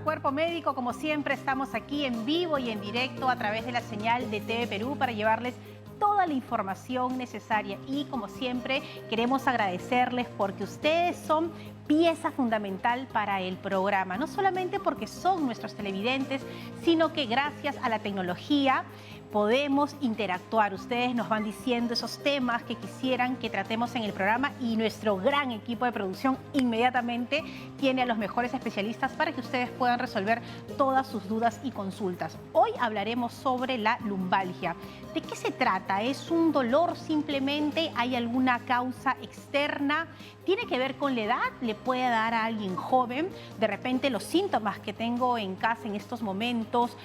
Cuerpo Médico. Como siempre, estamos aquí en vivo y en directo a través de la señal de TV Perú para llevarles toda la información necesaria. Y como siempre, queremos agradecerles porque ustedes son pieza fundamental para el programa. No solamente porque son nuestros televidentes, sino que gracias a la tecnología podemos interactuar. Ustedes nos van diciendo esos temas que quisieran que tratemos en el programa y nuestro gran equipo de producción inmediatamente tiene a los mejores especialistas para que ustedes puedan resolver todas sus dudas y consultas. Hoy hablaremos sobre la lumbalgia. ¿De qué se trata? ¿Es un dolor simplemente? ¿Hay alguna causa externa? ¿Tiene que ver con la edad? ¿Le puede dar a alguien joven? De repente los síntomas que tengo en casa en estos momentos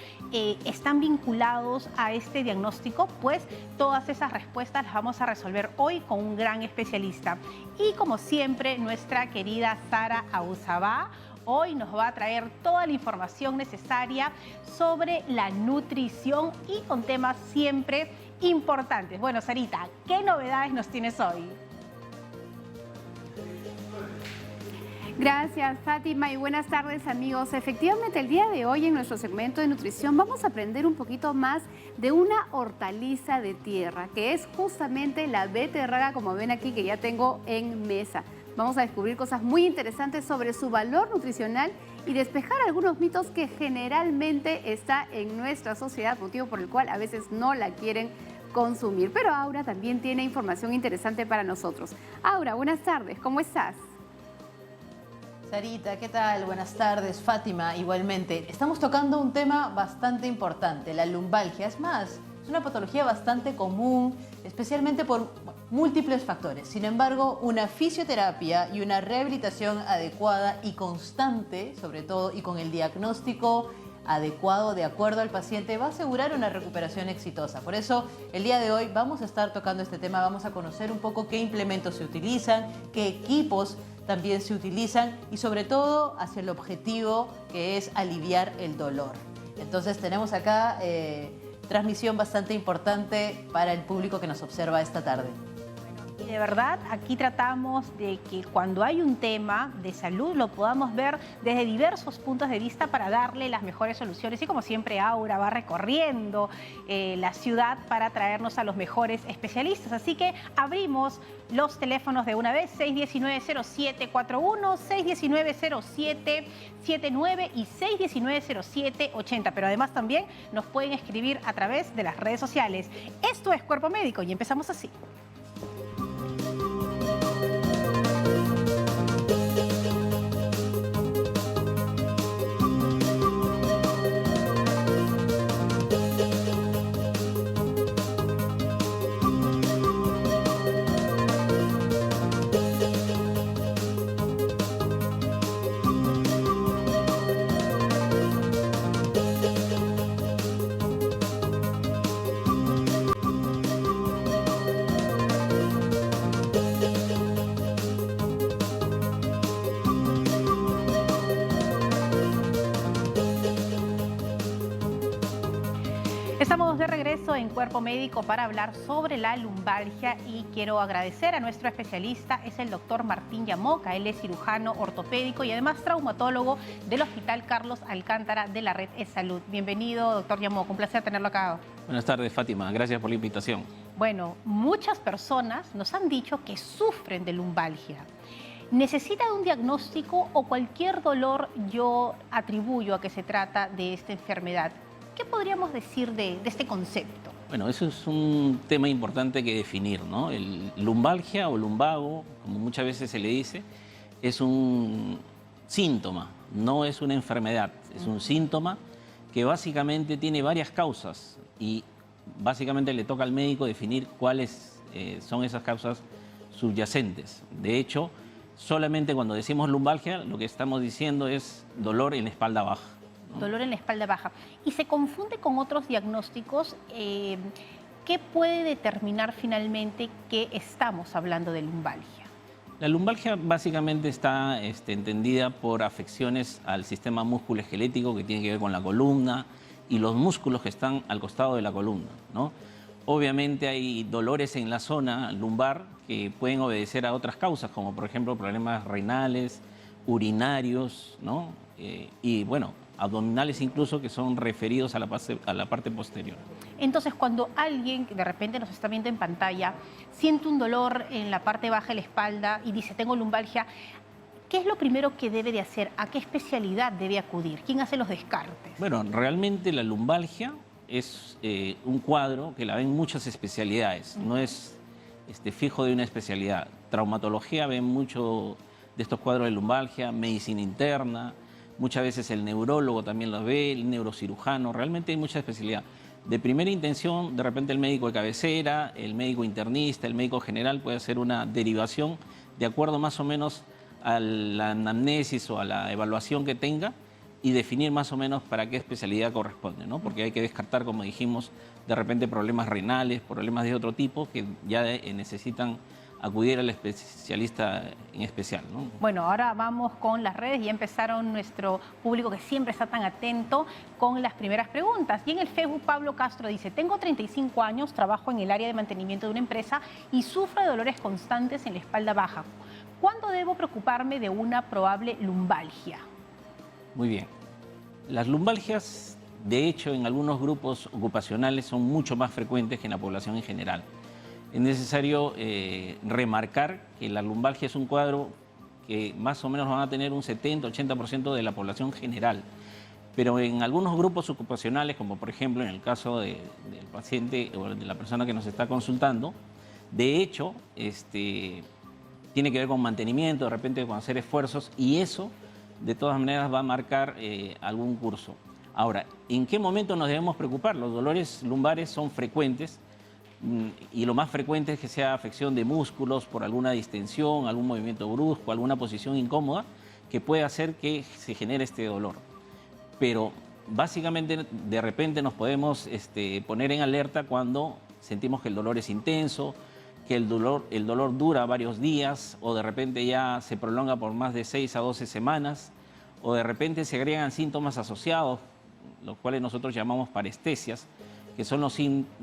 están vinculados a este diagnóstico. Pues todas esas respuestas las vamos a resolver hoy con un gran especialista. Y como siempre, nuestra querida Sara Auzabá hoy nos va a traer toda la información necesaria sobre la nutrición y con temas siempre importantes. Bueno, Sarita, ¿qué novedades nos tienes hoy? Gracias, Fátima, y buenas tardes, amigos. Efectivamente, el día de hoy en nuestro segmento de nutrición vamos a aprender un poquito más de una hortaliza de tierra, que es justamente la beterraga, como ven aquí, que ya tengo en mesa. Vamos a descubrir cosas muy interesantes sobre su valor nutricional y despejar algunos mitos que generalmente está en nuestra sociedad, motivo por el cual a veces no la quieren consumir. Pero Aura también tiene información interesante para nosotros. Aura, buenas tardes, ¿cómo estás? Sarita, ¿qué tal? Buenas tardes. Fátima, igualmente. Estamos tocando un tema bastante importante, la lumbalgia. Es más, es una patología bastante común, especialmente por múltiples factores. Sin embargo, una fisioterapia y una rehabilitación adecuada y constante, sobre todo, y con el diagnóstico adecuado de acuerdo al paciente, va a asegurar una recuperación exitosa. Por eso, el día de hoy vamos a estar tocando este tema, vamos a conocer un poco qué implementos se utilizan, qué equipos también se utilizan y sobre todo hacia el objetivo que es aliviar el dolor. Entonces tenemos acá transmisión bastante importante para el público que nos observa esta tarde. Y de verdad, aquí tratamos de que cuando hay un tema de salud lo podamos ver desde diversos puntos de vista para darle las mejores soluciones. Y como siempre, Aura va recorriendo la ciudad para traernos a los mejores especialistas. Así que abrimos los teléfonos de una vez, 619-0741, 619-0779 y 619-0780. Pero además también nos pueden escribir a través de las redes sociales. Esto es Cuerpo Médico y empezamos así. Estamos de regreso en Cuerpo Médico para hablar sobre la lumbalgia y quiero agradecer a nuestro especialista, es el doctor Martín Yamoca. Él es cirujano ortopédico y además traumatólogo del Hospital Carlos Alcántara de la Red E-Salud. Bienvenido, doctor Yamoca, un placer tenerlo acá. Buenas tardes, Fátima, gracias por la invitación. Bueno, muchas personas nos han dicho que sufren de lumbalgia. ¿Necesita de un diagnóstico o cualquier dolor yo atribuyo a que se trata de esta enfermedad? ¿Qué podríamos decir de este concepto? Bueno, eso es un tema importante que definir, ¿no? El lumbalgia o lumbago, como muchas veces se le dice, es un síntoma, no es una enfermedad. Es un síntoma que básicamente tiene varias causas y básicamente le toca al médico definir cuáles son esas causas subyacentes. De hecho, solamente cuando decimos lumbalgia, lo que estamos diciendo es dolor en la espalda baja. Dolor en la espalda baja. Y se confunde con otros diagnósticos. ¿Qué puede determinar finalmente que estamos hablando de lumbalgia? La lumbalgia básicamente está entendida por afecciones al sistema músculo-esquelético que tiene que ver con la columna y los músculos que están al costado de la columna, ¿no? Obviamente hay dolores en la zona lumbar que pueden obedecer a otras causas, como por ejemplo problemas renales, urinarios, ¿no? Y bueno, abdominales incluso, que son referidos a la parte posterior. Entonces, cuando alguien que de repente nos está viendo en pantalla siente un dolor en la parte baja de la espalda y dice, tengo lumbalgia, ¿qué es lo primero que debe de hacer? ¿A qué especialidad debe acudir? ¿Quién hace los descartes? Bueno, realmente la lumbalgia es un cuadro que la ven muchas especialidades, no es fijo de una especialidad. Traumatología ven mucho de estos cuadros de lumbalgia, medicina interna, muchas veces el neurólogo también los ve, el neurocirujano, realmente hay mucha especialidad. De primera intención, de repente el médico de cabecera, el médico internista, el médico general puede hacer una derivación de acuerdo más o menos a la anamnesis o a la evaluación que tenga y definir más o menos para qué especialidad corresponde, ¿no? Porque hay que descartar, como dijimos, de repente problemas renales, problemas de otro tipo que ya necesitan acudir al especialista en especial, ¿no? Bueno, ahora vamos con las redes. Ya empezaron nuestro público que siempre está tan atento con las primeras preguntas. Y en el Facebook, Pablo Castro dice, tengo 35 años, trabajo en el área de mantenimiento de una empresa y sufro de dolores constantes en la espalda baja. ¿Cuándo debo preocuparme de una probable lumbalgia? Muy bien. Las lumbalgias, de hecho, en algunos grupos ocupacionales son mucho más frecuentes que en la población en general. Es necesario remarcar que la lumbalgia es un cuadro que más o menos van a tener un 70-80% de la población general. Pero en algunos grupos ocupacionales, como por ejemplo en el caso del paciente o de la persona que nos está consultando, de hecho, tiene que ver con mantenimiento, de repente con hacer esfuerzos, y eso de todas maneras va a marcar algún curso. Ahora, ¿en qué momento nos debemos preocupar? Los dolores lumbares son frecuentes y lo más frecuente es que sea afección de músculos por alguna distensión, algún movimiento brusco, alguna posición incómoda que puede hacer que se genere este dolor. Pero básicamente de repente nos podemos poner en alerta cuando sentimos que el dolor es intenso, que el dolor dura varios días o de repente ya se prolonga por más de 6 a 12 semanas o de repente se agregan síntomas asociados, los cuales nosotros llamamos parestesias, que son los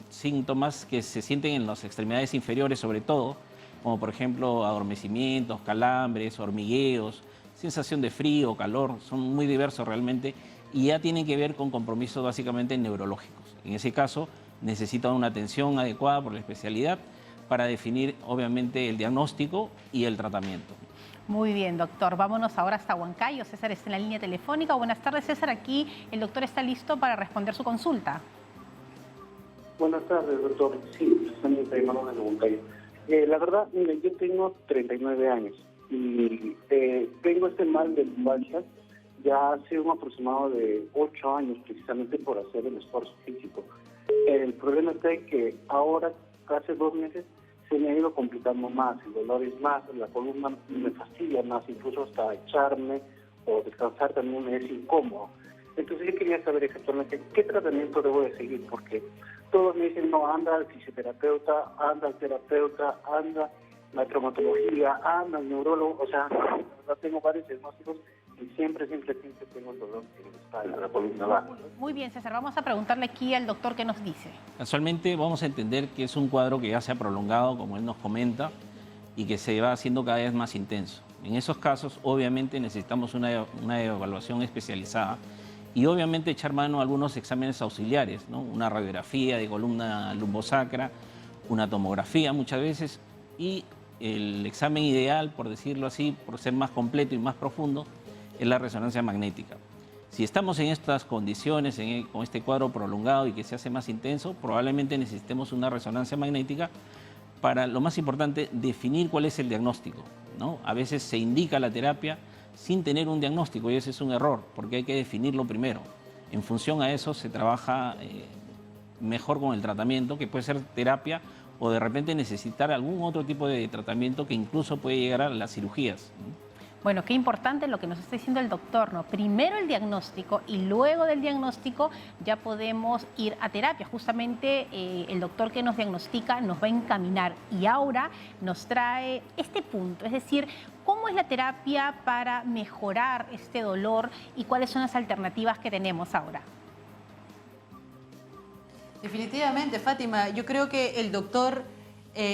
síntomas que se sienten en las extremidades inferiores sobre todo, como por ejemplo adormecimientos, calambres, hormigueos, sensación de frío, calor, son muy diversos realmente y ya tienen que ver con compromisos básicamente neurológicos. En ese caso necesitan una atención adecuada por la especialidad para definir obviamente el diagnóstico y el tratamiento. Muy bien, doctor. Vámonos ahora hasta Huancayo. César está en la línea telefónica. Buenas tardes, César. Aquí el doctor está listo para responder su consulta. Buenas tardes, doctor. Sí, precisamente llamando de Huancayo. La verdad, mire, yo tengo 39 años y tengo este mal de lumbalgia ya hace un aproximado de 8 años, precisamente por hacer el esfuerzo físico. El problema está en que ahora, hace 2 meses, se me ha ido complicando más, el dolor es más, la columna me fastidia más, incluso hasta echarme o descansar también me es incómodo. Entonces yo quería saber exactamente qué tratamiento debo de seguir, porque todos me dicen, no, anda al fisioterapeuta, anda al terapeuta, anda a la traumatología, anda al neurólogo, o sea, tengo varios diagnósticos y siempre tengo el dolor en la espalda, la columna baja. Muy bien, César, vamos a preguntarle aquí al doctor qué nos dice. Casualmente vamos a entender que es un cuadro que ya se ha prolongado, como él nos comenta, y que se va haciendo cada vez más intenso. En esos casos, obviamente, necesitamos una evaluación especializada y obviamente echar mano a algunos exámenes auxiliares, ¿no? Una radiografía de columna lumbosacra, una tomografía muchas veces y el examen ideal, por decirlo así, por ser más completo y más profundo, es la resonancia magnética. Si estamos en estas condiciones, con este cuadro prolongado y que se hace más intenso, probablemente necesitemos una resonancia magnética para, lo más importante, definir cuál es el diagnóstico, ¿no? A veces se indica la terapia sin tener un diagnóstico y ese es un error, porque hay que definirlo primero. En función a eso se trabaja mejor con el tratamiento, que puede ser terapia o de repente necesitar algún otro tipo de tratamiento que incluso puede llegar a las cirugías, ¿no? Bueno, qué importante lo que nos está diciendo el doctor, ¿no? Primero el diagnóstico y luego del diagnóstico ya podemos ir a terapia. Justamente el doctor que nos diagnostica nos va a encaminar y ahora nos trae este punto, es decir, ¿cómo es la terapia para mejorar este dolor y cuáles son las alternativas que tenemos ahora? Definitivamente, Fátima, yo creo que el doctor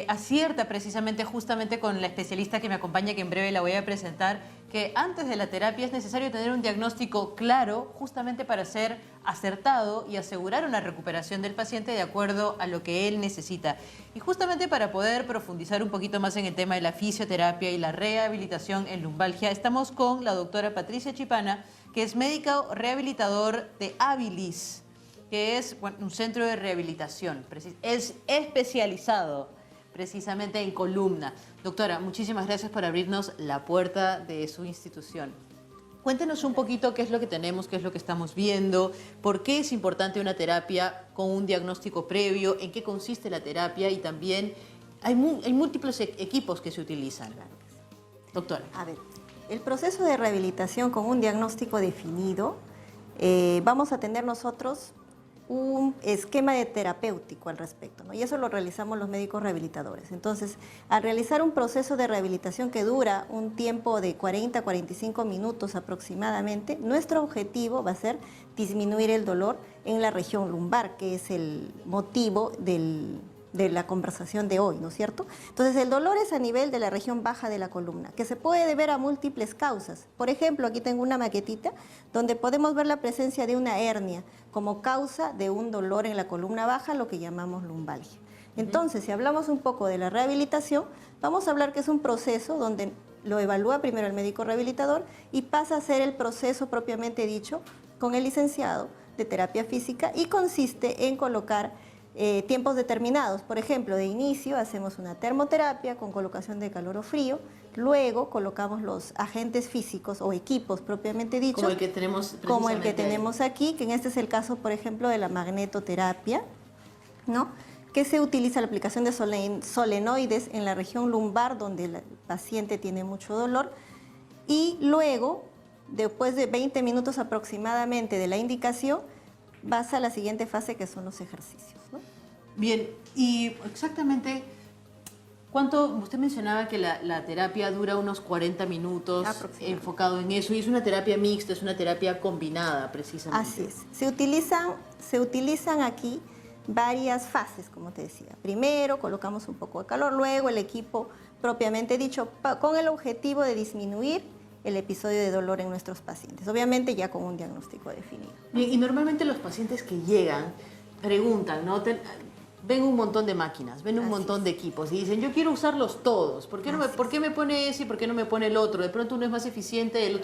acierta precisamente justamente con la especialista que me acompaña, que en breve la voy a presentar, que antes de la terapia es necesario tener un diagnóstico claro justamente para ser acertado y asegurar una recuperación del paciente de acuerdo a lo que él necesita. Y justamente para poder profundizar un poquito más en el tema de la fisioterapia y la rehabilitación en lumbalgia, estamos con la doctora Patricia Chipana, que es médico rehabilitador de Habilis, que es un centro de rehabilitación. Es especializado precisamente en columna. Doctora, muchísimas gracias por abrirnos la puerta de su institución. Cuéntenos un poquito qué es lo que tenemos, qué es lo que estamos viendo, por qué es importante una terapia con un diagnóstico previo, en qué consiste la terapia y también hay múltiples equipos que se utilizan. Doctora. A ver, el proceso de rehabilitación con un diagnóstico definido, vamos a tener nosotros un esquema de terapéutico al respecto, ¿no? Y eso lo realizamos los médicos rehabilitadores. Entonces, al realizar un proceso de rehabilitación que dura un tiempo de 40 a 45 minutos aproximadamente, nuestro objetivo va a ser disminuir el dolor en la región lumbar, que es el motivo de la conversación de hoy, ¿no es cierto? Entonces, el dolor es a nivel de la región baja de la columna, que se puede deber a múltiples causas. Por ejemplo, aquí tengo una maquetita donde podemos ver la presencia de una hernia como causa de un dolor en la columna baja, lo que llamamos lumbalgia. Entonces, si hablamos un poco de la rehabilitación, vamos a hablar que es un proceso donde lo evalúa primero el médico rehabilitador y pasa a ser el proceso propiamente dicho con el licenciado de terapia física y consiste en colocar tiempos determinados. Por ejemplo, de inicio hacemos una termoterapia con colocación de calor o frío, luego colocamos los agentes físicos o equipos propiamente dichos. Como el que tenemos como el que precisamente tenemos aquí, que en este es el caso, por ejemplo, de la magnetoterapia, ¿no? Que se utiliza la aplicación de solenoides en la región lumbar donde el paciente tiene mucho dolor y luego, después de 20 minutos aproximadamente de la indicación, vas a la siguiente fase que son los ejercicios, ¿no? Bien, y exactamente, ¿cuánto? Usted mencionaba que la terapia dura unos 40 minutos enfocado en eso, y es una terapia mixta, es una terapia combinada precisamente. Así es. Se utilizan aquí varias fases, como te decía. Primero colocamos un poco de calor, luego el equipo propiamente dicho, con el objetivo de disminuir el episodio de dolor en nuestros pacientes, obviamente ya con un diagnóstico definido. Bien, y normalmente los pacientes que llegan preguntan, ¿no? Ven un montón de máquinas, ven un montón de equipos y dicen, yo quiero usarlos todos, ¿por qué me pone ese y por qué no me pone el otro? De pronto uno es más eficiente, el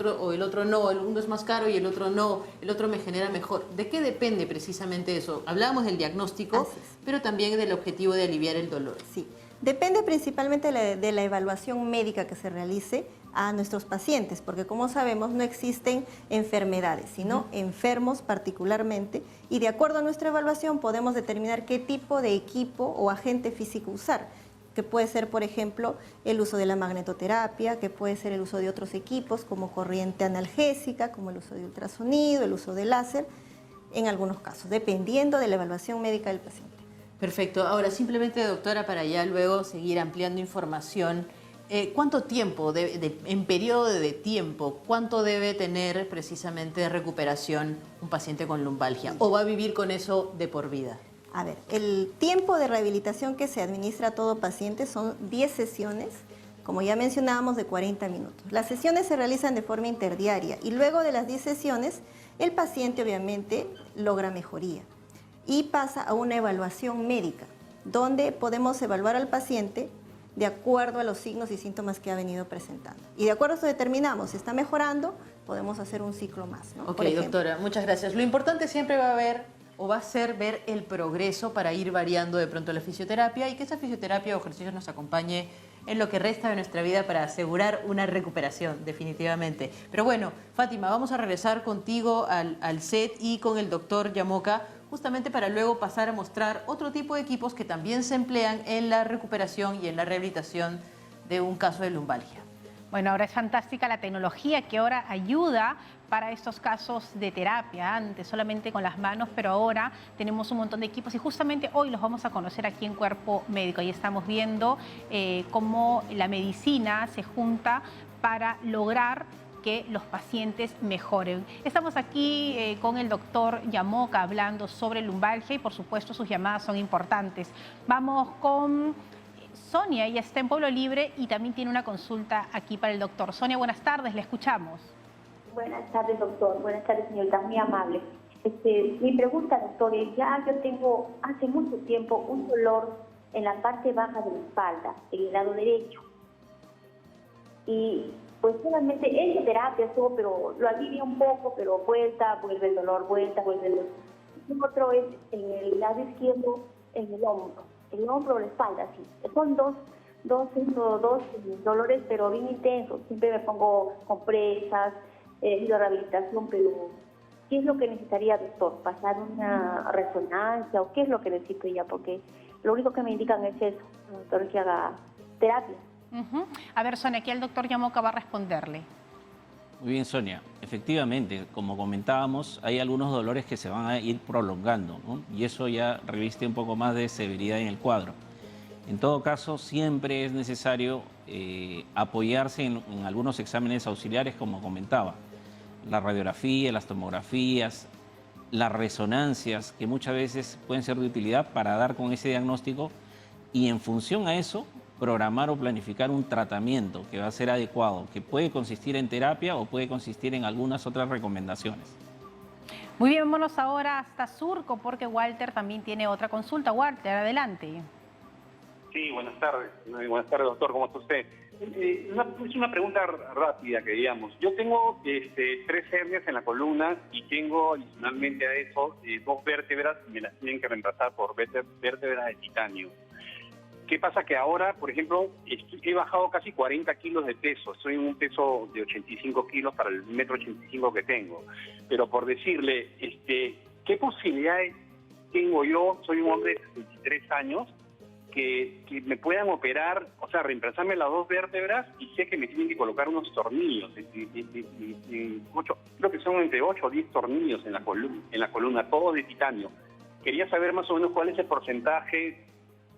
otro no, uno es más caro y el otro no, el otro me genera mejor. ¿De qué depende precisamente eso? Hablábamos del diagnóstico, pero también del objetivo de aliviar el dolor. Sí, depende principalmente de la evaluación médica que se realice a nuestros pacientes, porque como sabemos no existen enfermedades, sino enfermos particularmente, y de acuerdo a nuestra evaluación podemos determinar qué tipo de equipo o agente físico usar, que puede ser, por ejemplo, el uso de la magnetoterapia, que puede ser el uso de otros equipos como corriente analgésica, como el uso de ultrasonido, el uso de láser, en algunos casos, dependiendo de la evaluación médica del paciente. Perfecto. Ahora, simplemente, doctora, para ya luego seguir ampliando información, ¿cuánto tiempo, en periodo de tiempo, cuánto debe tener precisamente de recuperación un paciente con lumbalgia? ¿O va a vivir con eso de por vida? A ver, el tiempo de rehabilitación que se administra a todo paciente son 10 sesiones, como ya mencionábamos, de 40 minutos. Las sesiones se realizan de forma interdiaria y luego de las 10 sesiones, el paciente obviamente logra mejoría y pasa a una evaluación médica, donde podemos evaluar al paciente de acuerdo a los signos y síntomas que ha venido presentando. Y de acuerdo a eso determinamos si está mejorando, podemos hacer un ciclo más, ¿no? Ok, doctora, muchas gracias. Lo importante siempre va a ser ver el progreso para ir variando de pronto la fisioterapia y que esa fisioterapia o ejercicios nos acompañe en lo que resta de nuestra vida para asegurar una recuperación, definitivamente. Pero bueno, Fátima, vamos a regresar contigo al set y con el doctor Yamoca, justamente para luego pasar a mostrar otro tipo de equipos que también se emplean en la recuperación y en la rehabilitación de un caso de lumbalgia. Bueno, ahora es fantástica la tecnología que ahora ayuda para estos casos de terapia, antes solamente con las manos, pero ahora tenemos un montón de equipos y justamente hoy los vamos a conocer aquí en Cuerpo Médico. Y estamos viendo cómo la medicina se junta para lograr que los pacientes mejoren. Estamos aquí con el doctor Yamoca hablando sobre lumbalgia y por supuesto sus llamadas son importantes. Vamos con Sonia. Ella está en Pueblo Libre y también tiene una consulta aquí para el doctor. Sonia, buenas tardes, le escuchamos. Buenas tardes, doctor. Buenas tardes, señorita. Muy amable. Mi pregunta, doctor, es ya yo tengo hace mucho tiempo un dolor en la parte baja de la espalda, en el lado derecho. Y pues solamente he hecho terapia, todo, pero lo alivia un poco, pero vuelve el dolor, vuelve el dolor. Y otro es en el lado izquierdo, en el hombro o la espalda, sí. Son dos dolores, pero bien intensos. Siempre me pongo compresas, he ido a rehabilitación, pero ¿qué es lo que necesitaría, doctor? ¿Pasar una resonancia o qué es lo que necesito ya? Porque lo único que me indican es eso, doctor, que haga terapia. A ver, Sonia, aquí el doctor Yamoca va a responderle. Muy bien, Sonia. Efectivamente, como comentábamos, hay algunos dolores que se van a ir prolongando, ¿no? Y eso ya reviste un poco más de severidad en el cuadro. En todo caso, siempre es necesario apoyarse en algunos exámenes auxiliares, como comentaba. La radiografía, las tomografías, las resonancias, que muchas veces pueden ser de utilidad para dar con ese diagnóstico y en función a eso, programar o planificar un tratamiento que va a ser adecuado, que puede consistir en terapia o puede consistir en algunas otras recomendaciones. Muy bien, vámonos ahora hasta Surco porque Walter también tiene otra consulta. Walter, adelante. Sí, buenas tardes. Buenas tardes, doctor. ¿Cómo está usted? Es una pregunta rápida que digamos. Yo tengo 3 hernias en la columna y tengo adicionalmente a eso 2 vértebras, me las tienen que reemplazar por vértebras de titanio. ¿Qué pasa? Que ahora, por ejemplo, he bajado casi 40 kilos de peso. Estoy en un peso de 85 kilos para el 1,85 m que tengo. Pero por decirle, ¿qué posibilidades tengo yo? Soy un hombre de 63 años, que me puedan operar, o sea, reemplazarme las 2 vértebras y sé que me tienen que colocar unos tornillos. Creo que son entre 8 o 10 tornillos en la columna, todo de titanio. Quería saber más o menos cuál es el porcentaje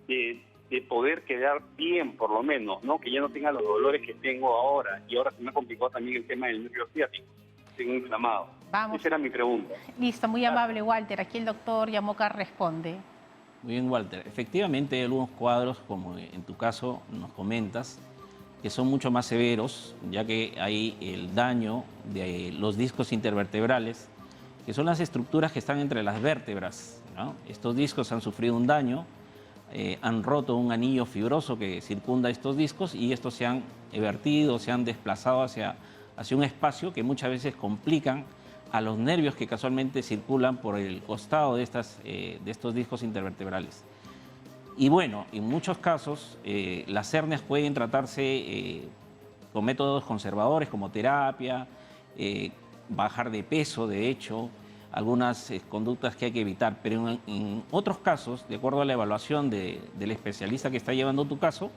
de poder quedar bien, por lo menos, ¿no? Que ya no tenga los dolores que tengo ahora. Y ahora se me ha complicado también el tema del nervio ciático. Tengo inflamado. Vamos. Esa era mi pregunta. Listo, muy amable, Walter. Aquí el doctor Yamoca responde. Muy bien, Walter. Efectivamente hay algunos cuadros, como en tu caso nos comentas, que son mucho más severos, ya que hay el daño de los discos intervertebrales, que son las estructuras que están entre las vértebras, ¿no? Estos discos han sufrido un daño, han roto un anillo fibroso que circunda estos discos y estos se han vertido, se han desplazado hacia un espacio que muchas veces complican a los nervios que casualmente circulan por el costado de estos discos intervertebrales. Y bueno, en muchos casos las hernias pueden tratarse con métodos conservadores como terapia, bajar de peso, de hecho, algunas conductas que hay que evitar, pero en otros casos, de acuerdo a la evaluación del especialista que está llevando tu caso,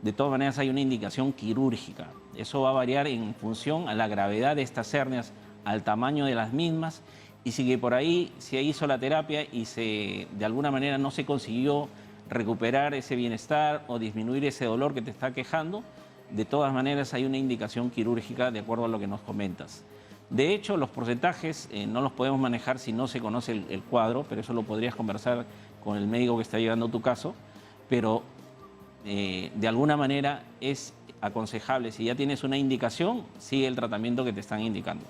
de todas maneras hay una indicación quirúrgica. Eso va a variar en función a la gravedad de estas hernias, al tamaño de las mismas, y si por ahí se hizo la terapia y de alguna manera no se consiguió recuperar ese bienestar o disminuir ese dolor que te está quejando, de todas maneras hay una indicación quirúrgica de acuerdo a lo que nos comentas. De hecho, los porcentajes no los podemos manejar si no se conoce el cuadro, pero eso lo podrías conversar con el médico que está llevando tu caso, pero de alguna manera es aconsejable, si ya tienes una indicación, sigue el tratamiento que te están indicando.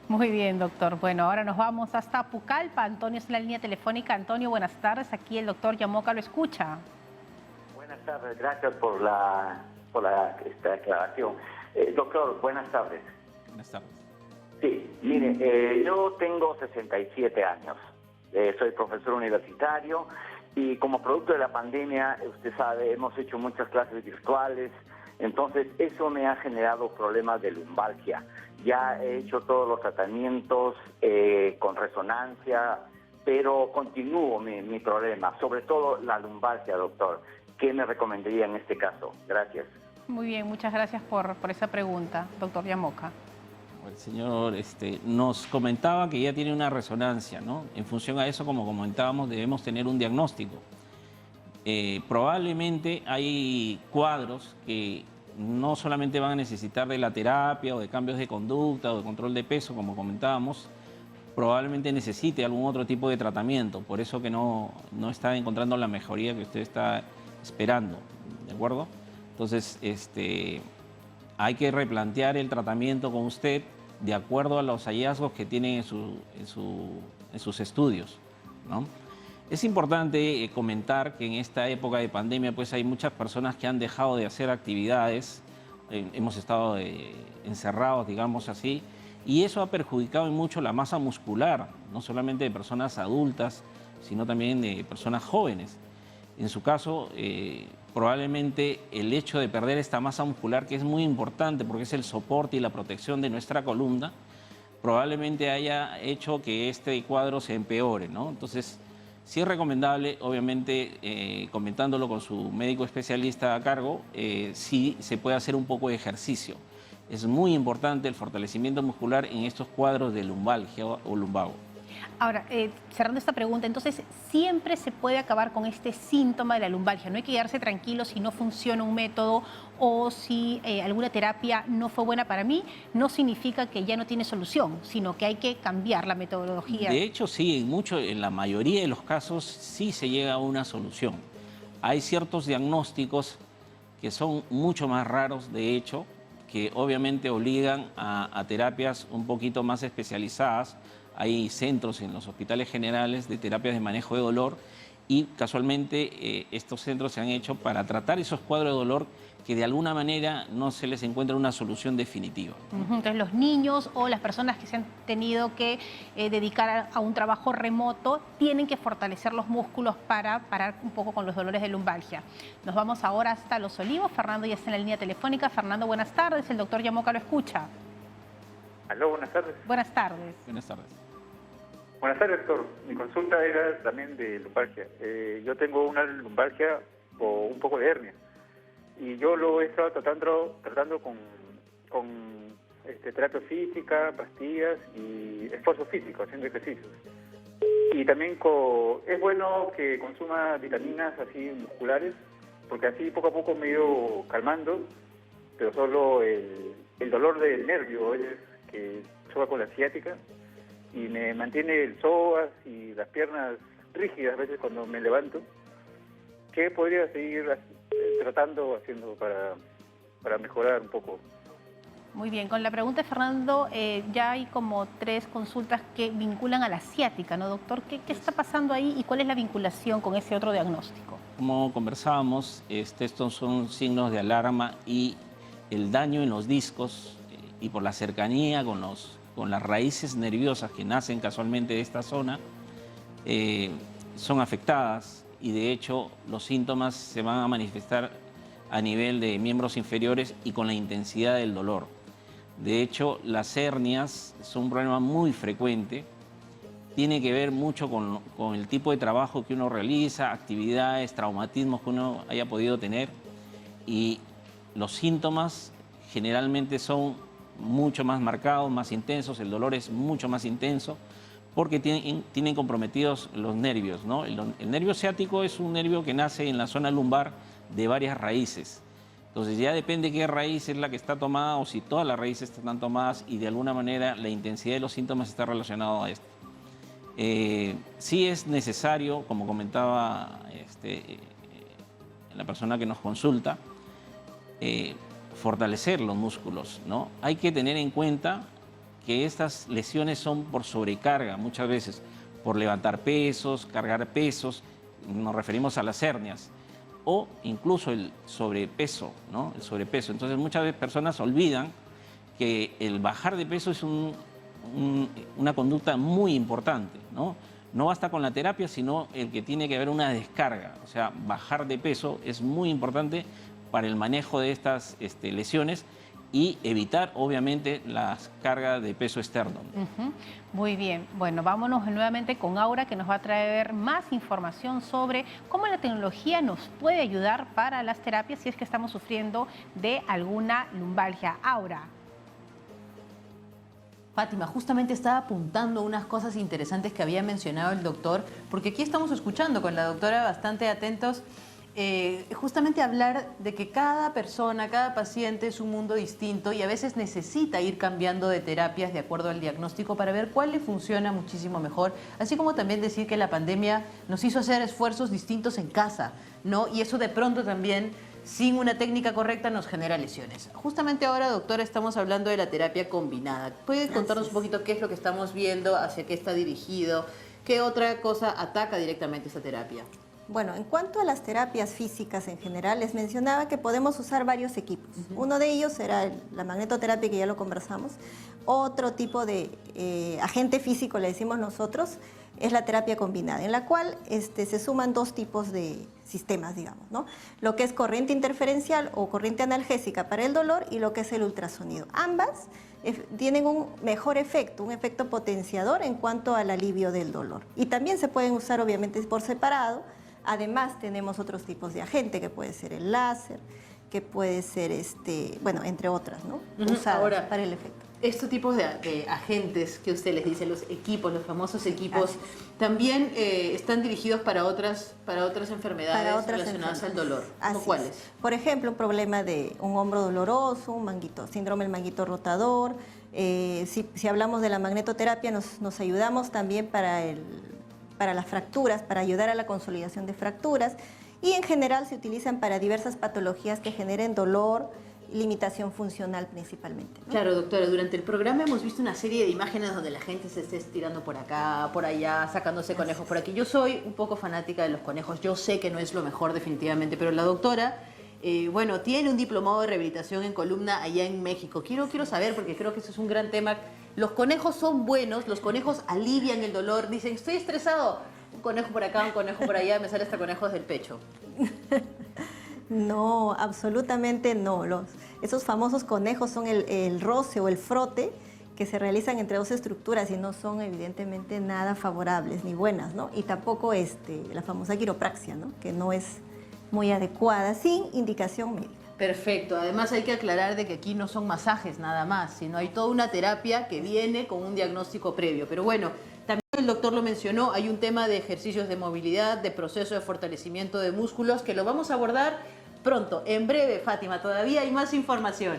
Muy bien, doctor. Bueno, ahora nos vamos hasta Pucallpa. Antonio es en la línea telefónica. Antonio, buenas tardes. Aquí el doctor Yamoca lo escucha. Buenas tardes, gracias por la aclaración. Doctor, buenas tardes. Buenas tardes. Sí, mire, yo tengo 67 años. Soy profesor universitario y como producto de la pandemia, usted sabe, hemos hecho muchas clases virtuales. Entonces, eso me ha generado problemas de lumbalgia. Ya he hecho todos los tratamientos con resonancia, pero continúo mi problema, sobre todo la lumbalgia, doctor. ¿Qué me recomendaría en este caso? Gracias. Muy bien, muchas gracias por esa pregunta, doctor Yamoca. El señor nos comentaba que ya tiene una resonancia, ¿no? En función a eso, como comentábamos, debemos tener un diagnóstico. Probablemente hay cuadros que no solamente van a necesitar de la terapia o de cambios de conducta o de control de peso, como comentábamos, probablemente necesite algún otro tipo de tratamiento, por eso que no está encontrando la mejoría que usted está esperando. ¿de acuerdo? Entonces, hay que replantear el tratamiento con usted de acuerdo a los hallazgos que tiene en sus estudios, ¿no? Es importante comentar que en esta época de pandemia pues hay muchas personas que han dejado de hacer actividades, hemos estado encerrados, digamos así, y eso ha perjudicado en mucho la masa muscular, no solamente de personas adultas, sino también de personas jóvenes. En su caso, probablemente el hecho de perder esta masa muscular, que es muy importante porque es el soporte y la protección de nuestra columna, probablemente haya hecho que este cuadro se empeore, ¿no? Entonces, sí es recomendable, obviamente, comentándolo con su médico especialista a cargo, sí se puede hacer un poco de ejercicio. Es muy importante el fortalecimiento muscular en estos cuadros de lumbalgia o lumbago. Ahora, cerrando esta pregunta, entonces, ¿siempre se puede acabar con este síntoma de la lumbalgia? No hay que quedarse tranquilo si no funciona un método o si alguna terapia no fue buena para mí, no significa que ya no tiene solución, sino que hay que cambiar la metodología. De hecho, sí, en la mayoría de los casos sí se llega a una solución. Hay ciertos diagnósticos que son mucho más raros, de hecho, que obviamente obligan a terapias un poquito más especializadas. Hay centros en los hospitales generales de terapias de manejo de dolor y casualmente estos centros se han hecho para tratar esos cuadros de dolor que de alguna manera no se les encuentra una solución definitiva. Entonces los niños o las personas que se han tenido que dedicar a un trabajo remoto tienen que fortalecer los músculos para parar un poco con los dolores de lumbalgia. Nos vamos ahora hasta Los Olivos. Fernando ya está en la línea telefónica. Fernando, buenas tardes. El doctor Yamoca lo escucha. Aló, buenas tardes. Buenas tardes. Buenas tardes. Buenas tardes, doctor. Mi consulta era también de lumbalgia. Yo tengo una lumbalgia o un poco de hernia. Y yo lo he estado tratando con terapia física, pastillas y esfuerzo físico, haciendo ejercicios. Y también es bueno que consuma vitaminas así musculares, porque así poco a poco me he ido calmando, pero solo el dolor del nervio es que choca con la ciática y me mantiene el psoas y las piernas rígidas a veces cuando me levanto. ¿Qué podría seguir haciendo para mejorar un poco? Muy bien, con la pregunta de Fernando, ya hay como 3 consultas que vinculan a la ciática, ¿no, doctor? ¿Qué está pasando ahí y cuál es la vinculación con ese otro diagnóstico? Como conversábamos, estos son signos de alarma y el daño en los discos y por la cercanía con las raíces nerviosas que nacen casualmente de esta zona, son afectadas y de hecho los síntomas se van a manifestar a nivel de miembros inferiores y con la intensidad del dolor. De hecho, las hernias son un problema muy frecuente, tiene que ver mucho con el tipo de trabajo que uno realiza, actividades, traumatismos que uno haya podido tener y los síntomas generalmente son mucho más marcados, más intensos, el dolor es mucho más intenso porque tienen comprometidos los nervios, ¿no? El nervio ciático es un nervio que nace en la zona lumbar de varias raíces. Entonces ya depende qué raíz es la que está tomada o si todas las raíces están tomadas y de alguna manera la intensidad de los síntomas está relacionado a esto. Sí es necesario, como comentaba la persona que nos consulta, fortalecer los músculos, ¿no? Hay que tener en cuenta que estas lesiones son por sobrecarga, muchas veces por levantar pesos, cargar pesos, nos referimos a las hernias, o incluso el sobrepeso, ¿no? El sobrepeso. Entonces muchas veces personas olvidan que el bajar de peso es una conducta muy importante, ¿no? No basta con la terapia, sino el que tiene que haber una descarga. O sea, bajar de peso es muy importante para el manejo de estas lesiones y evitar, obviamente, las cargas de peso externo. Muy bien. Bueno, vámonos nuevamente con Aura, que nos va a traer más información sobre cómo la tecnología nos puede ayudar para las terapias si es que estamos sufriendo de alguna lumbalgia. Aura. Fátima, justamente estaba apuntando unas cosas interesantes que había mencionado el doctor, porque aquí estamos escuchando con la doctora bastante atentos, justamente hablar de que cada persona, cada paciente es un mundo distinto y a veces necesita ir cambiando de terapias de acuerdo al diagnóstico para ver cuál le funciona muchísimo mejor, así como también decir que la pandemia nos hizo hacer esfuerzos distintos en casa, ¿no? Y eso de pronto también sin una técnica correcta nos genera lesiones. Justamente ahora, doctora, estamos hablando de la terapia combinada. ¿Puede contarnos un poquito qué es lo que estamos viendo, hacia qué está dirigido, qué otra cosa ataca directamente esta terapia? Bueno, en cuanto a las terapias físicas en general, les mencionaba que podemos usar varios equipos. Uno de ellos será la magnetoterapia, que ya lo conversamos. Otro tipo de agente físico, le decimos nosotros, es la terapia combinada, en la cual se suman dos tipos de sistemas, digamos, ¿no? Lo que es corriente interferencial o corriente analgésica para el dolor y lo que es el ultrasonido. Ambas tienen un mejor efecto, un efecto potenciador en cuanto al alivio del dolor. Y también se pueden usar obviamente por separado. Además tenemos otros tipos de agente, que puede ser el láser, que puede ser, bueno, entre otras, ¿no? Usadas Ahora, para el efecto. Estos tipos de agentes que usted les dice, los equipos, los famosos equipos, también están dirigidos para otras enfermedades relacionadas al dolor. ¿Cómo cuáles? Por ejemplo, un problema de un hombro doloroso, un manguito, síndrome del manguito rotador. Si hablamos de la magnetoterapia, nos ayudamos también para las fracturas, para ayudar a la consolidación de fracturas. Y en general se utilizan para diversas patologías que generen dolor, limitación funcional principalmente, ¿no? Claro, doctora, durante el programa hemos visto una serie de imágenes donde la gente se esté estirando por acá, por allá, sacándose conejos por aquí. Yo soy un poco fanática de los conejos, yo sé que no es lo mejor definitivamente, pero la doctora, bueno, tiene un diplomado de rehabilitación en columna allá en México. Quiero saber, porque creo que eso es un gran tema. Los conejos son buenos, los conejos alivian el dolor. Dicen, estoy estresado, un conejo por acá, un conejo por allá, me sale hasta conejos del pecho. No, absolutamente no. Esos famosos conejos son el roce o el frote que se realizan entre dos estructuras y no son evidentemente nada favorables ni buenas, ¿no? Y tampoco la famosa quiropraxia, ¿no? Que no es muy adecuada, sin indicación médica. Perfecto. Además hay que aclarar de que aquí no son masajes nada más, sino hay toda una terapia que viene con un diagnóstico previo. Pero bueno, también el doctor lo mencionó, hay un tema de ejercicios de movilidad, de proceso de fortalecimiento de músculos, que lo vamos a abordar pronto, en breve, Fátima. Todavía hay más información.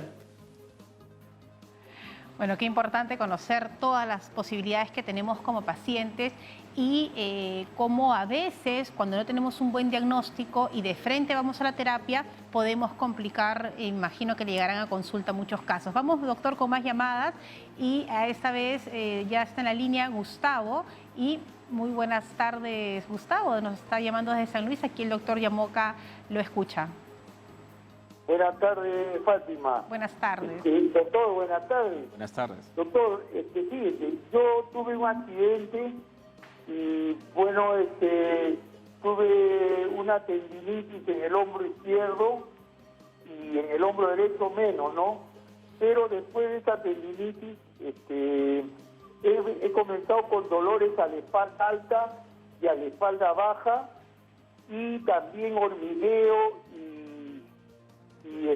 Bueno, qué importante conocer todas las posibilidades que tenemos como pacientes y cómo a veces, cuando no tenemos un buen diagnóstico y de frente vamos a la terapia, podemos complicar, imagino que le llegarán a consulta muchos casos. Vamos, doctor, con más llamadas y a esta vez ya está en la línea Gustavo. Y muy buenas tardes, Gustavo, nos está llamando desde San Luis, aquí el doctor Yamoca lo escucha. Buenas tardes, Fátima. Buenas tardes. Doctor, buenas tardes. Buenas tardes. Doctor, fíjese, yo tuve un accidente y, bueno, tuve una tendinitis en el hombro izquierdo y en el hombro derecho menos, ¿no? Pero después de esa tendinitis, he comenzado con dolores a la espalda alta y a la espalda baja y también hormigueo y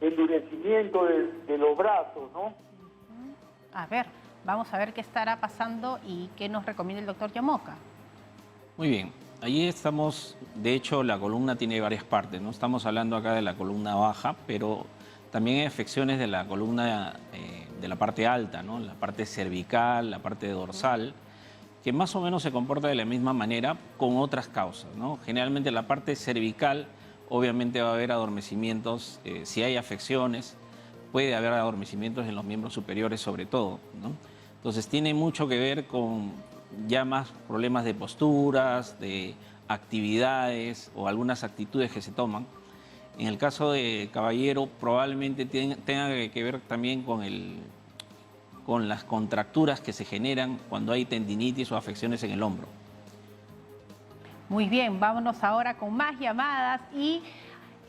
endurecimiento de los brazos, ¿no? A ver, vamos a ver qué estará pasando y qué nos recomienda el doctor Yamoca. Muy bien, allí estamos, de hecho la columna tiene varias partes, ¿no? Estamos hablando acá de la columna baja, pero también hay afecciones de la columna de la parte alta, ¿no? La parte cervical, la parte dorsal, que más o menos se comporta de la misma manera con otras causas, ¿no? Generalmente la parte cervical, obviamente va a haber adormecimientos, si hay afecciones, puede haber adormecimientos en los miembros superiores sobre todo, ¿no? Entonces tiene mucho que ver con ya más problemas de posturas, de actividades o algunas actitudes que se toman. En el caso de caballero probablemente tenga que ver también con las contracturas que se generan cuando hay tendinitis o afecciones en el hombro. Muy bien, vámonos ahora con más llamadas y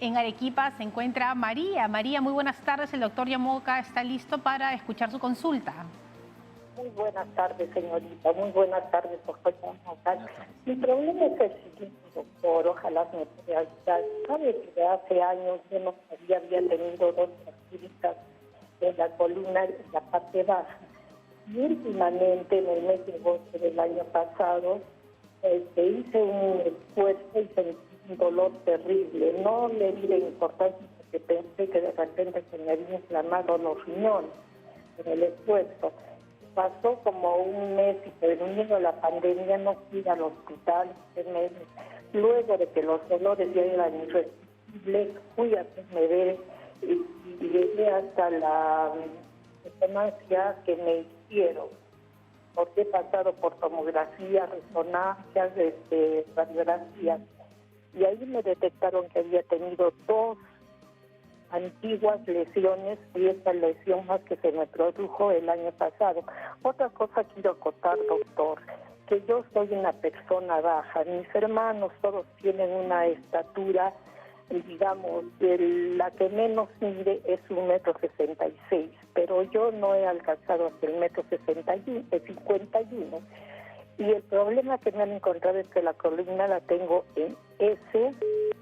en Arequipa se encuentra María. María, muy buenas tardes. El doctor Yamoca está listo para escuchar su consulta. Muy buenas tardes, señorita. Muy buenas tardes, doctor Yamoca. Mi problema es el siguiente, doctor. Ojalá me pueda ayudar. Sabe que de hace años yo no había tenido dos fracturas de la columna en la parte baja. Y últimamente, en el mes de agosto del año pasado, hice un esfuerzo y sentí un dolor terrible. No le di la importancia porque pensé que de repente se me había inflamado los riñones en el esfuerzo. Pasó como un mes y terminó la pandemia, no fui al hospital. Luego de que los dolores ya eran irresistibles, sensible, fui a que me ve y llegué hasta la resonancia que me hicieron, porque he pasado por tomografías, resonancias, radiografías, y ahí me detectaron que había tenido 2 antiguas lesiones y esta lesión más que se me produjo el año pasado. Otra cosa quiero acotar, doctor, que yo soy una persona baja, mis hermanos todos tienen una estatura, digamos, la que menos mide es 1,66 m, pero yo no he alcanzado hasta el 1,51 m. Y el problema que me han encontrado es que la columna la tengo en S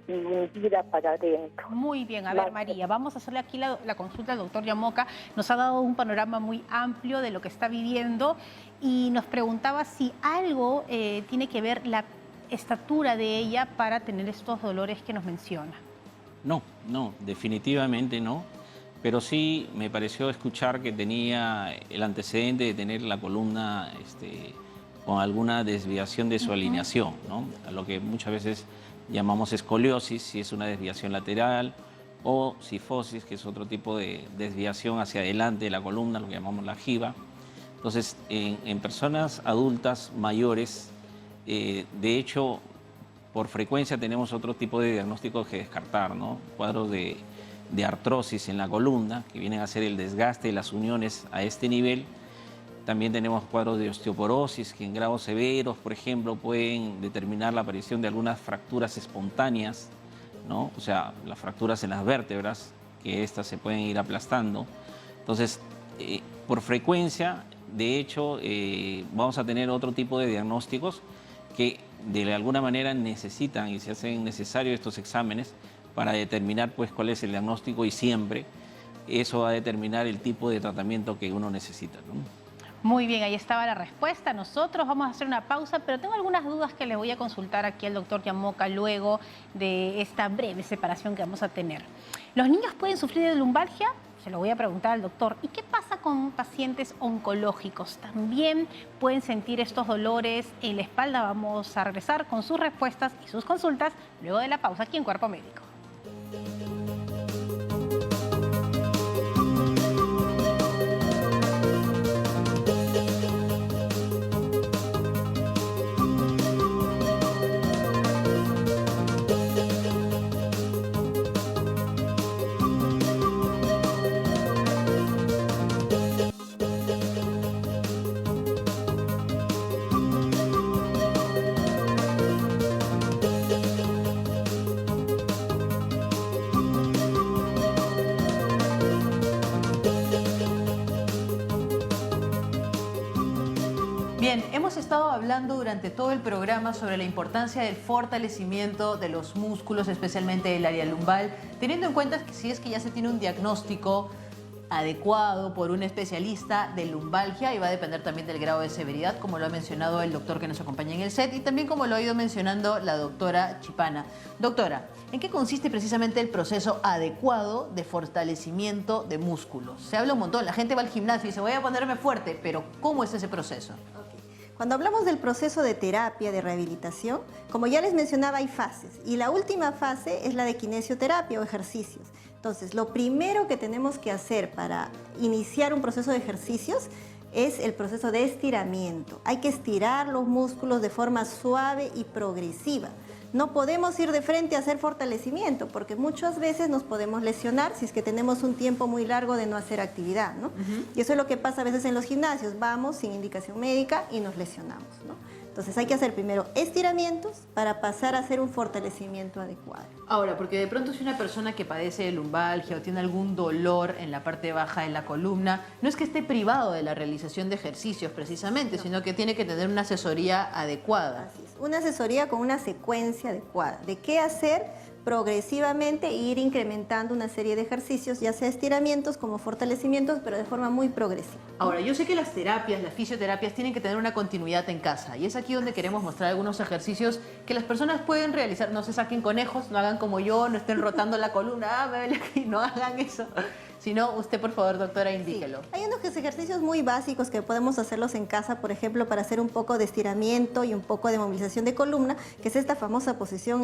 y hundida para adentro. Muy bien, a ver María, vamos a hacerle aquí la consulta al doctor Yamoca. Nos ha dado un panorama muy amplio de lo que está viviendo y nos preguntaba si algo tiene que ver la estatura de ella para tener estos dolores que nos menciona. No, definitivamente no. Pero sí me pareció escuchar que tenía el antecedente de tener la columna con alguna desviación de su alineación, ¿no? A lo que muchas veces llamamos escoliosis, si es una desviación lateral, o cifosis, que es otro tipo de desviación hacia adelante de la columna, lo que llamamos la jiba. Entonces, en personas adultas mayores, de hecho, por frecuencia tenemos otro tipo de diagnósticos que descartar, ¿no? Cuadros de artrosis en la columna, que vienen a ser el desgaste de las uniones a este nivel. También tenemos cuadros de osteoporosis que en grados severos, por ejemplo, pueden determinar la aparición de algunas fracturas espontáneas, ¿no? O sea, las fracturas en las vértebras, que estas se pueden ir aplastando. Entonces, por frecuencia, de hecho, vamos a tener otro tipo de diagnósticos que de alguna manera necesitan y se hacen necesarios estos exámenes para determinar pues, cuál es el diagnóstico y siempre eso va a determinar el tipo de tratamiento que uno necesita, ¿no? Muy bien, ahí estaba la respuesta. Nosotros vamos a hacer una pausa, pero tengo algunas dudas que le voy a consultar aquí al doctor Yamoca luego de esta breve separación que vamos a tener. ¿Los niños pueden sufrir de lumbalgia? Se lo voy a preguntar al doctor. ¿Y qué pasa con pacientes oncológicos? ¿También pueden sentir estos dolores en la espalda? Vamos a regresar con sus respuestas y sus consultas luego de la pausa aquí en Cuerpo Médico. Bien, hemos estado hablando durante todo el programa sobre la importancia del fortalecimiento de los músculos, especialmente del área lumbar, teniendo en cuenta que si es que ya se tiene un diagnóstico adecuado por un especialista de lumbalgia y va a depender también del grado de severidad, como lo ha mencionado el doctor que nos acompaña en el set y también como lo ha ido mencionando la doctora Chipana. Doctora, ¿en qué consiste precisamente el proceso adecuado de fortalecimiento de músculos? Se habla un montón, la gente va al gimnasio y dice voy a ponerme fuerte, pero ¿cómo es ese proceso? Cuando hablamos del proceso de terapia, de rehabilitación, como ya les mencionaba, hay fases. Y la última fase es la de kinesioterapia o ejercicios. Entonces, lo primero que tenemos que hacer para iniciar un proceso de ejercicios es el proceso de estiramiento. Hay que estirar los músculos de forma suave y progresiva. No podemos ir de frente a hacer fortalecimiento porque muchas veces nos podemos lesionar si es que tenemos un tiempo muy largo de no hacer actividad, ¿no? Y eso es lo que pasa a veces en los gimnasios. Vamos sin indicación médica y nos lesionamos, ¿no? Entonces hay que hacer primero estiramientos para pasar a hacer un fortalecimiento adecuado. Ahora, porque de pronto si una persona que padece de lumbalgia o tiene algún dolor en la parte baja de la columna, no es que esté privado de la realización de ejercicios precisamente, sino que tiene que tener una asesoría adecuada. Así es, una asesoría con una secuencia adecuada de qué hacer progresivamente e ir incrementando una serie de ejercicios, ya sea estiramientos como fortalecimientos, pero de forma muy progresiva. Ahora, yo sé que las terapias, las fisioterapias tienen que tener una continuidad en casa y es aquí donde queremos mostrar algunos ejercicios que las personas pueden realizar. No se saquen conejos, no hagan como yo, no estén rotando la columna, me duele aquí, no hagan eso. Si no, usted por favor, doctora, indíquelo. Sí. Hay unos ejercicios muy básicos que podemos hacerlos en casa, por ejemplo, para hacer un poco de estiramiento y un poco de movilización de columna, que es esta famosa posición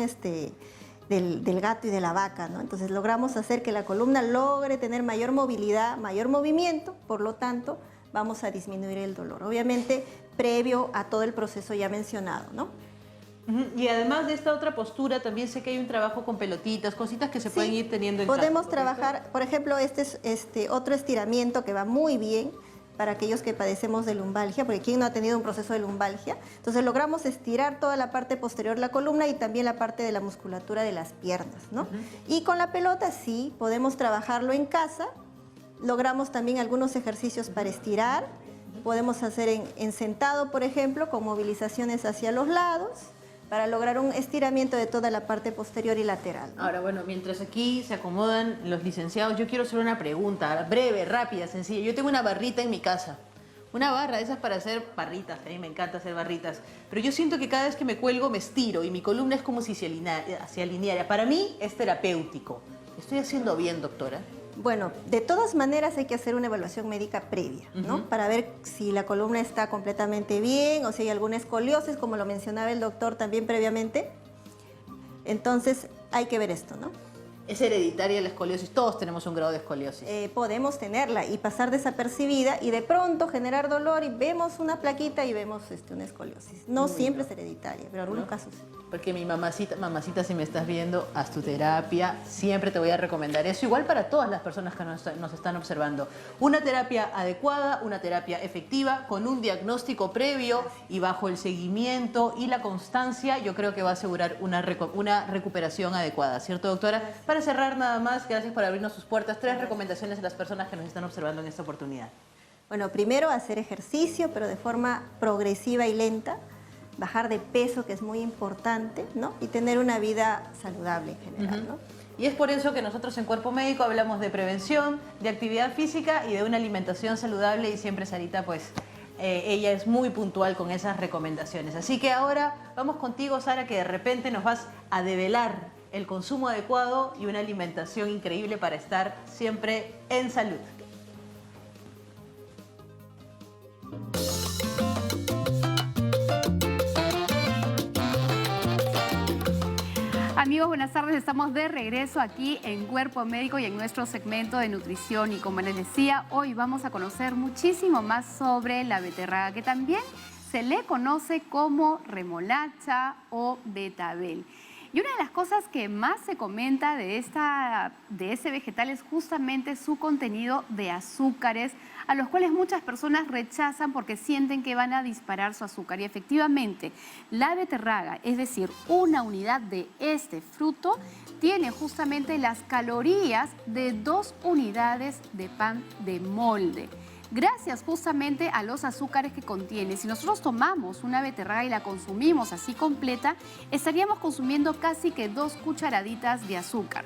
del gato y de la vaca, ¿no? Entonces logramos hacer que la columna logre tener mayor movilidad, mayor movimiento, por lo tanto vamos a disminuir el dolor. Obviamente previo a todo el proceso ya mencionado, ¿no? Y además de esta otra postura, también sé que hay un trabajo con pelotitas, cositas que se pueden ir teniendo en casa. Podemos trabajar, por ejemplo, este es otro estiramiento que va muy bien para aquellos que padecemos de lumbalgia, porque ¿quién no ha tenido un proceso de lumbalgia? Entonces logramos estirar toda la parte posterior de la columna y también la parte de la musculatura de las piernas, ¿no? Y con la pelota sí, podemos trabajarlo en casa, logramos también algunos ejercicios para estirar, podemos hacer en sentado, por ejemplo, con movilizaciones hacia los lados, para lograr un estiramiento de toda la parte posterior y lateral, ¿no? Ahora, bueno, mientras aquí se acomodan los licenciados, yo quiero hacer una pregunta breve, rápida, sencilla. Yo tengo una barrita en mi casa, una barra de esas para hacer barritas, a mí me encanta hacer barritas, pero yo siento que cada vez que me cuelgo me estiro y mi columna es como si se alineara. Para mí es terapéutico. ¿Estoy haciendo bien, doctora? Bueno, de todas maneras hay que hacer una evaluación médica previa, ¿no? Para ver si la columna está completamente bien o si hay alguna escoliosis, como lo mencionaba el doctor también previamente. Entonces hay que ver esto, ¿no? Es hereditaria la escoliosis, todos tenemos un grado de escoliosis. Podemos tenerla y pasar desapercibida y de pronto generar dolor y vemos una plaquita y vemos una escoliosis. No siempre es hereditaria, pero en algunos casos sí. Porque mi mamacita, si me estás viendo, haz tu terapia. Siempre te voy a recomendar eso. Igual para todas las personas que nos están observando. Una terapia adecuada, una terapia efectiva, con un diagnóstico previo y bajo el seguimiento y la constancia, yo creo que va a asegurar una recuperación adecuada. ¿Cierto, doctora? Para cerrar nada más, gracias por abrirnos sus puertas. 3 recomendaciones a las personas que nos están observando en esta oportunidad. Bueno, primero hacer ejercicio, pero de forma progresiva y lenta. Bajar de peso, que es muy importante, ¿no? Y tener una vida saludable en general, ¿no? Y es por eso que nosotros en Cuerpo Médico hablamos de prevención, de actividad física y de una alimentación saludable, y siempre Sarita, pues, ella es muy puntual con esas recomendaciones. Así que ahora vamos contigo, Sara, que de repente nos vas a develar el consumo adecuado y una alimentación increíble para estar siempre en salud. Amigos, buenas tardes. Estamos de regreso aquí en Cuerpo Médico y en nuestro segmento de nutrición. Y como les decía, hoy vamos a conocer muchísimo más sobre la beterraga, que también se le conoce como remolacha o betabel. Y una de las cosas que más se comenta de este vegetal es justamente su contenido de azúcares, a los cuales muchas personas rechazan porque sienten que van a disparar su azúcar. Y efectivamente, la beterraga, es decir, una unidad de este fruto, tiene justamente las calorías de 2 unidades de pan de molde. Gracias justamente a los azúcares que contiene. Si nosotros tomamos una beterraga y la consumimos así completa, estaríamos consumiendo casi que 2 cucharaditas de azúcar.